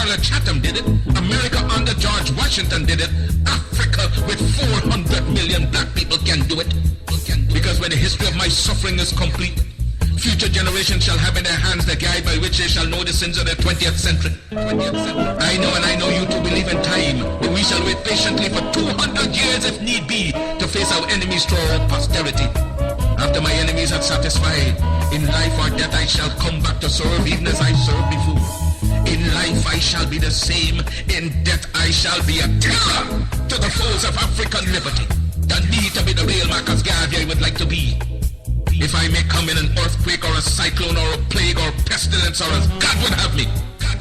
Charlotte Chatham did it. America under George Washington did it. Africa with 400 million black people can do it. Because when the history of my suffering is complete, future generations shall have in their hands the guide by which they shall know the sins of the 20th century. I know, and I know you too believe in time, that we shall wait patiently for 200 years if need be to face our enemies to our posterity. After my enemies are satisfied, in life or death I shall come back to serve even as I served before. In life I shall be the same, in death I shall be a terror to the foes of African liberty. Than me to be the real Marcus Garvey I would like to be. If I may come in an earthquake or a cyclone or a plague or pestilence or as God would have me,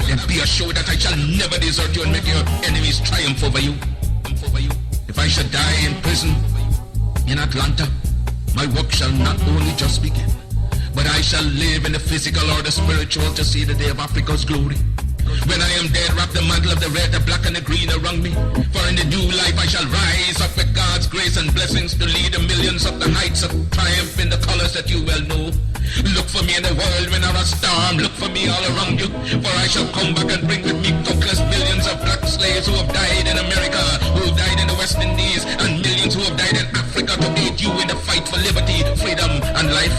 then be assured that I shall never desert you and make your enemies triumph over you. If I should die in prison in Atlanta, my work shall not only just begin, but I shall live in the physical or the spiritual to see the day of Africa's glory. When I am dead, wrap the mantle of the red, the black and the green around me. For in the new life I shall rise up with God's grace and blessings to lead the millions up the heights of triumph in the colors that you well know. Look for me in the world when there are storm. Look for me all around you. For I shall come back and bring with me countless millions of black slaves who have died in America, who have died in the West Indies, and millions who have died in Africa to aid you in the fight for liberty, freedom, and life.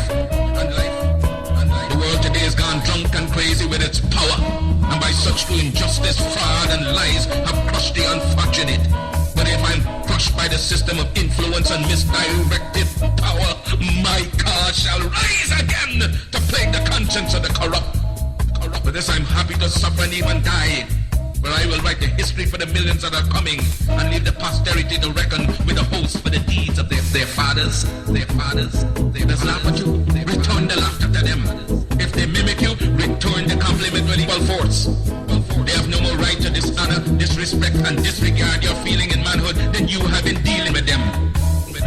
The world today has gone drunk and crazy with its power, and by such through injustice, fraud, and lies have crushed the unfortunate. But if I'm crushed by the system of influence and misdirected power, my cause shall rise again to plague the conscience of the corrupt. For this I'm happy to suffer and even die, for I will write the history for the millions that are coming, and leave the posterity to reckon with the host for the deeds of their fathers. They just laugh at you, return the laughter to them. If they mimic you, return the compliment with equal force. They have no more right to dishonor, disrespect, and disregard your feeling in manhood than you have in dealing with them.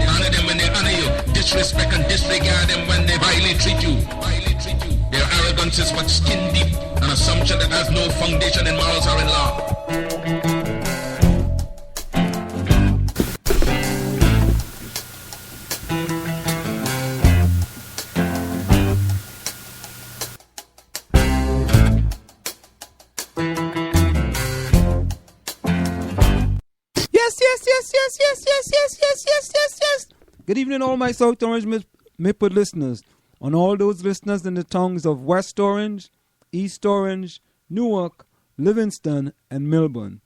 Honor them when they honor you, disrespect and disregard them when they vilely treat you. Their arrogance is but skin deep, an assumption that has no foundation in morals or in law. Yes. Good evening, all my South Orange Mipper listeners, and all those listeners in the tongues of West Orange, East Orange, Newark, Livingston, and Melbourne.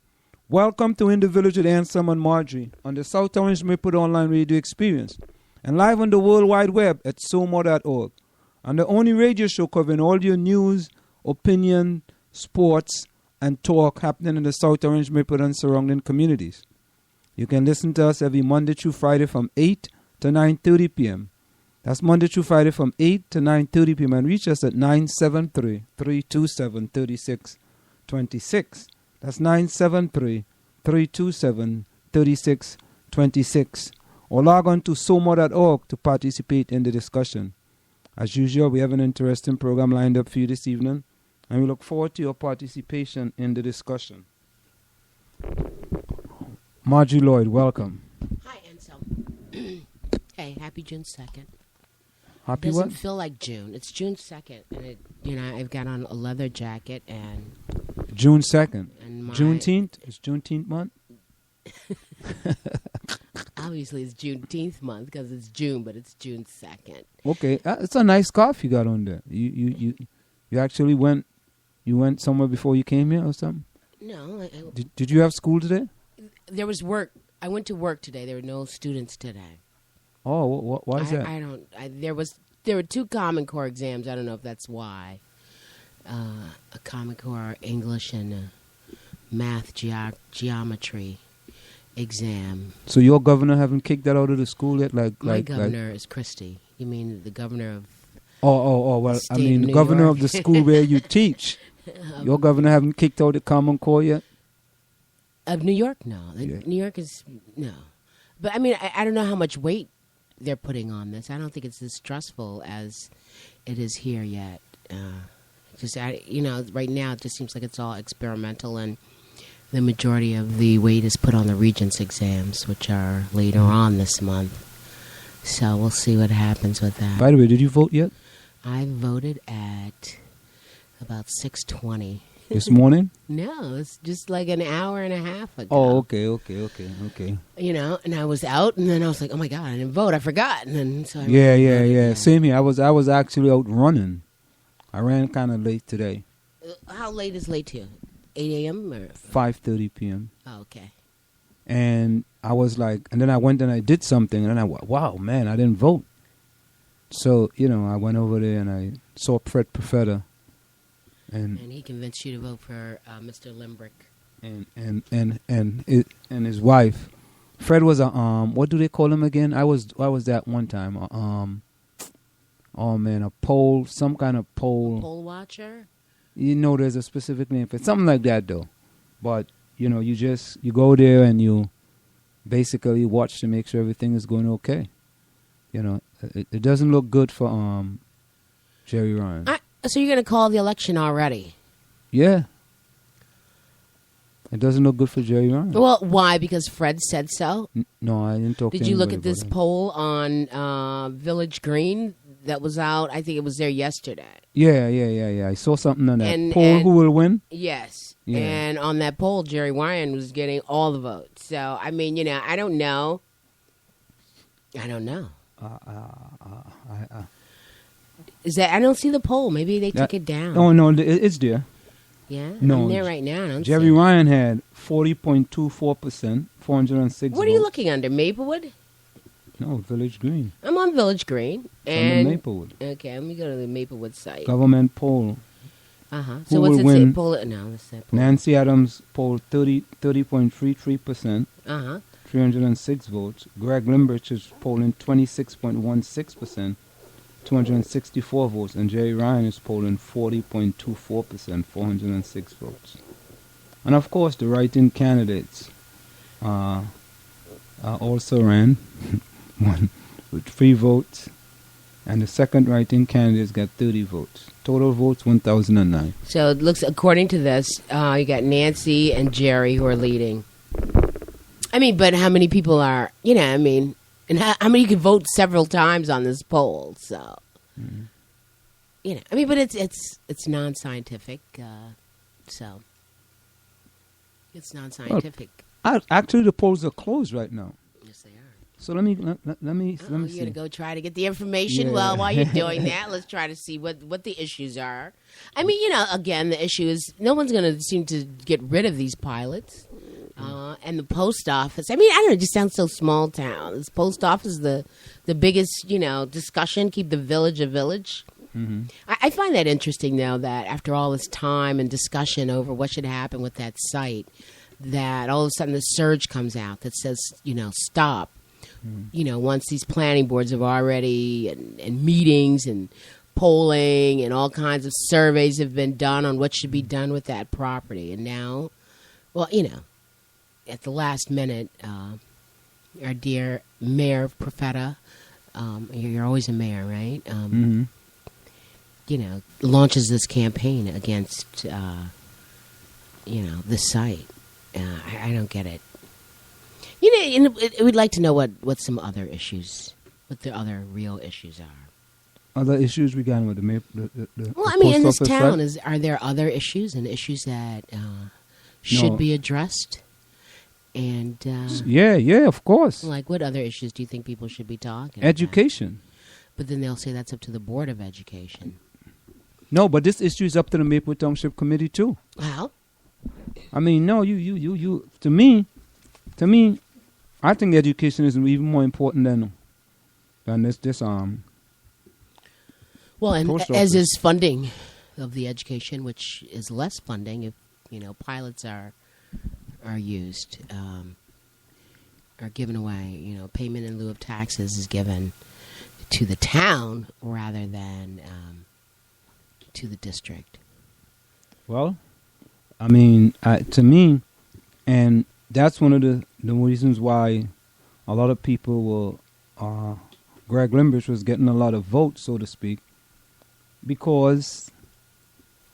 Welcome to In the Village with Ansem and Marjorie on the South Orange Mipper online radio experience, and live on the World Wide Web at somo.org, and the only radio show covering all your news, opinion, sports, and talk happening in the South Orange Mipper and surrounding communities. You can listen to us every Monday through Friday from 8 to 9:30 p.m. That's Monday through Friday from 8 to 9:30 p.m. and reach us at 973-327-3626. That's 973-327-3626. Or log on to somo.org to participate in the discussion. As usual, we have an interesting program lined up for you this evening, and we look forward to your participation in the discussion. Marjorie Lloyd, welcome. Hi, Ansel. Hey, happy June 2nd. Happy It doesn't what? feel like June. It's June 2nd, and I've got on a leather jacket and June 2nd. And Juneteenth? It's Juneteenth month? Obviously, it's Juneteenth month because it's June, but it's June 2nd. Okay, it's a nice scarf you got on there. You actually went somewhere before you came here or something? No. Did you have school today? There was work. I went to work today. There were no students today. Oh, why is that? There were 2 Common Core exams. I don't know if that's why. A Common Core English and a Math Geometry exam. So your governor haven't kicked that out of the school yet? My governor is Christie. You mean the governor of... Oh, well, I mean the governor of the school where you teach. Your governor haven't kicked out the Common Core yet? Of New York, no. Yeah. New York is, no. But, I mean, I don't know how much weight they're putting on this. I don't think it's as stressful as it is here yet. Right now it just seems like it's all experimental, and the majority of the weight is put on the Regents exams, which are later on this month. So we'll see what happens with that. By the way, did you vote yet? I voted at about 6:20. This morning? No, it's just like an hour and a half ago. Oh, okay. You know, and I was out, and then I was like, oh my God, I didn't vote. I forgot. And then so I Yeah. voted. Same here. I was actually out running. I ran kind of late today, How late is late to you? 8 a.m. or? 5:30 p.m. Oh, okay. And I was like, and then I went and I did something, and then I went, wow, man, I didn't vote. So, I went over there and I saw Fred Profeta. And he convinced you to vote for Mr. Limbrick. and his wife. Fred was a what do they call him again? I was that one time. A pole, some kind of pole. Poll watcher? There's a specific name for it. Something like that though. But you go there and you basically watch to make sure everything is going okay. It doesn't look good for Jerry Ryan. So you're going to call the election already? Yeah. It doesn't look good for Jerry Ryan. Well, why? Because Fred said so? No, I didn't talk to Did you look anybody at this about it. poll on Village Green that was out? I think it was there yesterday. Yeah. I saw something on that. And- Poll and- who will win? Yes. Yeah. And on that poll, Jerry Ryan was getting all the votes. So, I mean, I don't know. Is that? I don't see the poll. Maybe they took it down. No, it's there. Yeah? No, I'm there right now. I don't Jerry see it. Ryan had 40.24%, 406 What are you votes. looking under? Maplewood? No, Village Green. I'm on Village Green. Under And Maplewood. okay, let me go to the Maplewood site. Government poll. Uh-huh. Who So what's will it win? say? Poll it. No, that's that poll. Nancy Adams polled 30.33%, Uh-huh. 306 votes. Greg Limbrich is polling 26.16%, 264 votes. And Jerry Ryan is polling 40.24%, 406 votes. And of course, the write-in candidates also ran, one with 3 votes. And the second write-in candidates got 30 votes. Total votes, 1,009. So it looks, according to this, you got Nancy and Jerry who are leading. I mean, but how many people are, and how many can vote several times on this poll? So, but it's non-scientific. So it's non-scientific. Actually, the polls are closed right now. Yes, they are. So let me You're see. gonna go try to get the information. Yeah. Well, while you're doing that, let's try to see what the issues are. I mean, again, the issue is no one's gonna seem to get rid of these pilots. And the post office. I mean, I don't know. It just sounds so small town. This post office is the biggest, discussion. Keep the village a village. Mm-hmm. I find that interesting, though, that after all this time and discussion over what should happen with that site, that all of a sudden the surge comes out that says, stop. Once these planning boards have already, and meetings and polling and all kinds of surveys have been done on what should be done with that property. And now, well, at the last minute, our dear Mayor Profeta, you're always a mayor, right? Mm-hmm. Launches this campaign against, this site. I don't get it. We'd like to know what some other issues, what the other real issues are. Other issues regarding with the Well, I mean, in this post office town, site? are there other issues and issues that should No. be addressed? And Yeah, of course. like, what other issues do you think people should be talking about? Education. But then they'll say that's up to the Board of Education. No, but this issue is up to the Maplewood Township Committee too. How? I mean, no, you. To me, I think education is even more important than this. Well, and Post as office. is funding of the education, which is less funding if pilots are used, are given away. Payment in lieu of taxes is given to the town rather than to the district. Well, I mean, to me, and that's one of the reasons why a lot of people will. Greg Limbrich was getting a lot of votes, so to speak, because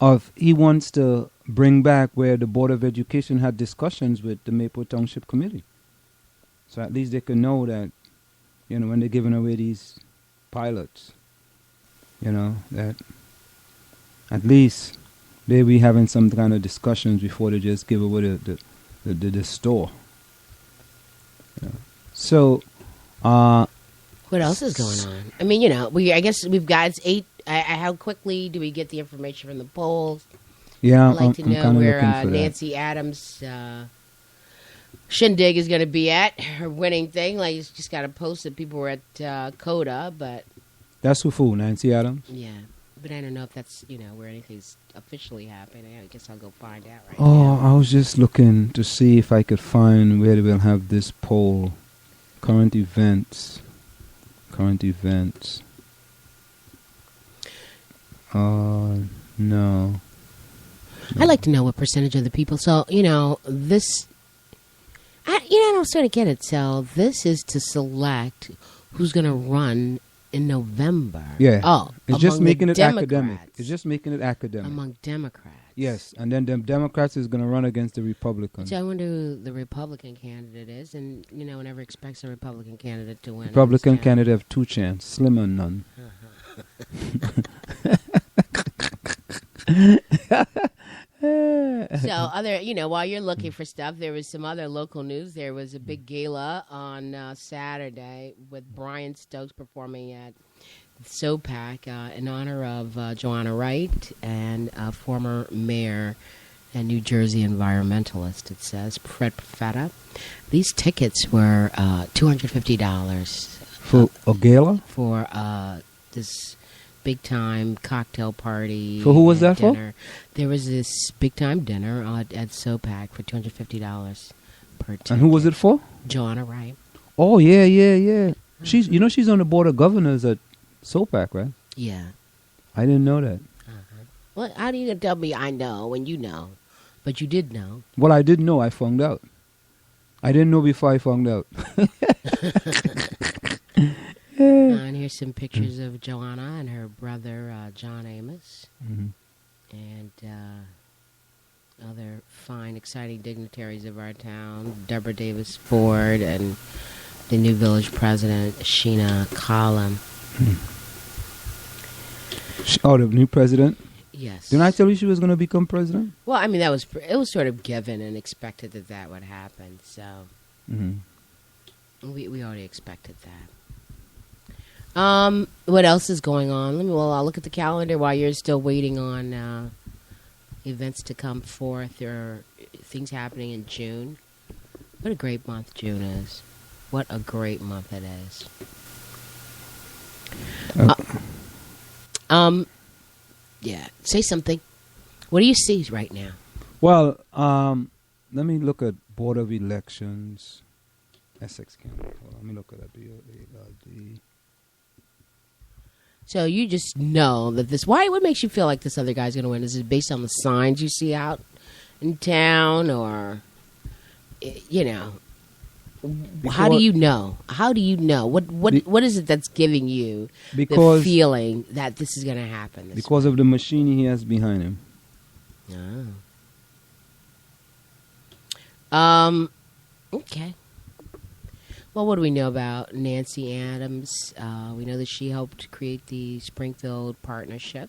of he wants to bring back where the Board of Education had discussions with the Maplewood Township Committee. So at least they can know that, when they're giving away these pilots, that at least They be having some kind of discussions before they just give away the store. Yeah. So, What else is going on? I mean, I guess we've got it's 8. How quickly do we get the information from the polls? yeah, I'd like to I'm know kind of where looking for Nancy Adams' shindig is going to be at, her winning thing. Like, it's just got to post that people were at CODA, but that. That's who, Nancy Adams? yeah. But I don't know if that's, where anything's officially happening. I guess I'll go find out right Oh, now. I was just looking to see if I could find where they will have this poll. Current events. No. I'd like to know what percentage of the people. So, this. I don't sort of get it. So, this is to select who's going to run in November. Yeah. Oh, It's just among the making it academic. Democrats. It's just making it academic. Among Democrats. Yes, and then the Democrats is going to run against the Republicans. So I wonder who the Republican candidate is, and never expects a Republican candidate to win. Republican candidate have 2 chances, slim or none. So other, while you're looking for stuff, there was some other local news. There was a big gala on Saturday with Brian Stokes performing at SOPAC in honor of Joanna Wright and former mayor and New Jersey environmentalist, it says, Fred Perfetta. These tickets were $250 For a gala? for this big-time cocktail party. So who was and that for? dinner. There was this big-time dinner at SOPAC for $250 per ticket. And who was it for? Joanna Wright. Oh, yeah. She's she's on the board of governors at SOPAC, right? Yeah. I didn't know that. Well, how do you tell me I know when you know? But you did know. Well, I didn't know. I found out. I didn't know before I found out. And here's some pictures of Joanna and her brother, John Amos. Mhm. And other fine, exciting dignitaries of our town. Deborah Davis Ford and the new village president, Sheena Collum. Oh, the new president? Yes. Didn't I tell you she was going to become president? Well, I mean, it was sort of given and expected that would happen. So Mm-hmm. we already expected that. What else is going on? I'll look at the calendar while you're still waiting on events to come forth. There are things happening in June. What a great month June is. What a great month it is. Yeah, say something. What do you see right now? Well, let me look at Board of Elections. Essex County. Hold on, let me look at that. BOARD. So you just know that what makes you feel like this other guy's going to win? Is it based on the signs you see out in town, or, how do you know? How do you know? What is it that's giving you the feeling that this is going to happen? Because of the machine he has behind him. Okay. Well, what do we know about Nancy Adams? We know that she helped create the Springfield Partnership.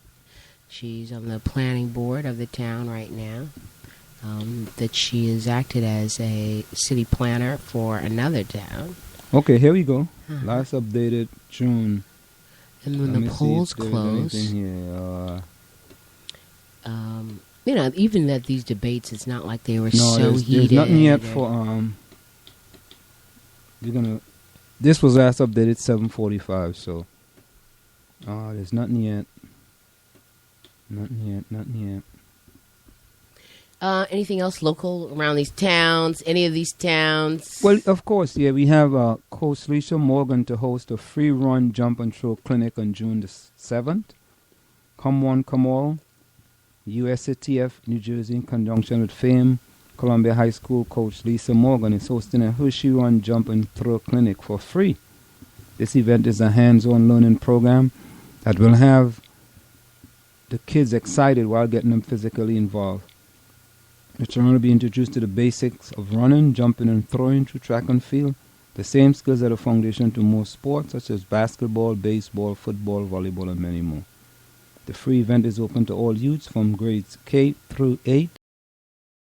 She's on the planning board of the town right now. That she has acted as a city planner for another town. Okay, here we go. Last updated June. And when the polls close, even at these debates, it's not like they were so heated. There's nothing yet for This was last updated 7:45, so there's nothing yet. Nothing yet. Anything else local around these towns? Any of these towns? Well, of course, yeah. We have Coach Lisa Morgan to host a free run jump and throw clinic on June the 7th. Come one, come all. USATF New Jersey in conjunction with FAME Columbia High School Coach Lisa Morgan is hosting a Hershey Run Jump and Throw Clinic for free. This event is a hands-on learning program that will have the kids excited while getting them physically involved. The children will be introduced to the basics of running, jumping, and throwing through track and field. The same skills are the foundation to most sports such as basketball, baseball, football, volleyball, and many more. The free event is open to all youths from grades K through 8.